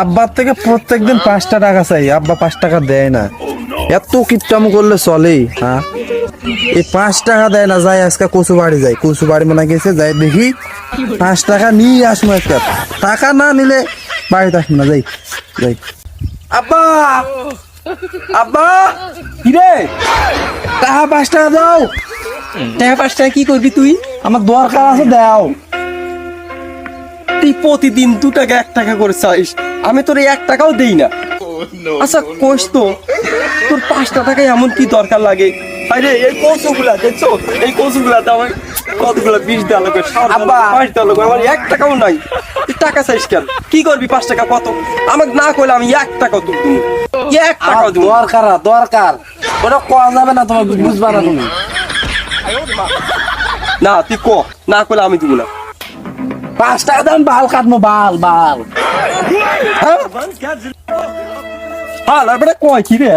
আব্বার থেকে প্রত্যেকদিন 5টা টাকা চাই, আব্বা 5 টাকা দেয় না। এত কিপটাম করলে চলে? হ্যাঁ, এই 5 টাকা দেয় না। যাই আজকে কচু বাড়ি যাই, কচু বাড়ি মনে গেছে, যাই দেখি 5 টাকা নিয়ে আসবো। আজকে টাকা না নিলে বাড়িতে আসবো না। যাই যাই। আব্বা, আব্বা, কিরে টাকা 5 টাকা দাও। টাকা 5 টাকা কি করবি তুই? আমার দরকার আছে, দাও। তুই প্রতিদিন 2 টাকা 1 টাকা করে চাইস, আমি তোর 1 টাকাও দেই না। আচ্ছা কোষ তো, তোর 5টা টাকায় এমন কি দরকার লাগে? আরে এই কচুগুলা দেখছো, এই কচুগুলাতে আমার কতগুলা 20 দেওয়া লাগবে, আব্বা। 5 দেওয়া লাগবে, আমার 1 টাকাও নাই। তুই টাকা চাইস কেন? কি করবি 5 টাকা? কত আমাকে না করলে আমি 1 টাকাও তোর দিব, 1 টাকাও দিব। দরকার দরকার, ওটা কোয়া যাবে না, তোমার বুঝবা না তুমি। না তুই ক, না করলে আমি দিব না। 5 টাকা দাম বাল কাটবো, বাল বাল। হ্যাঁ, আর বেটা কয় কি রে?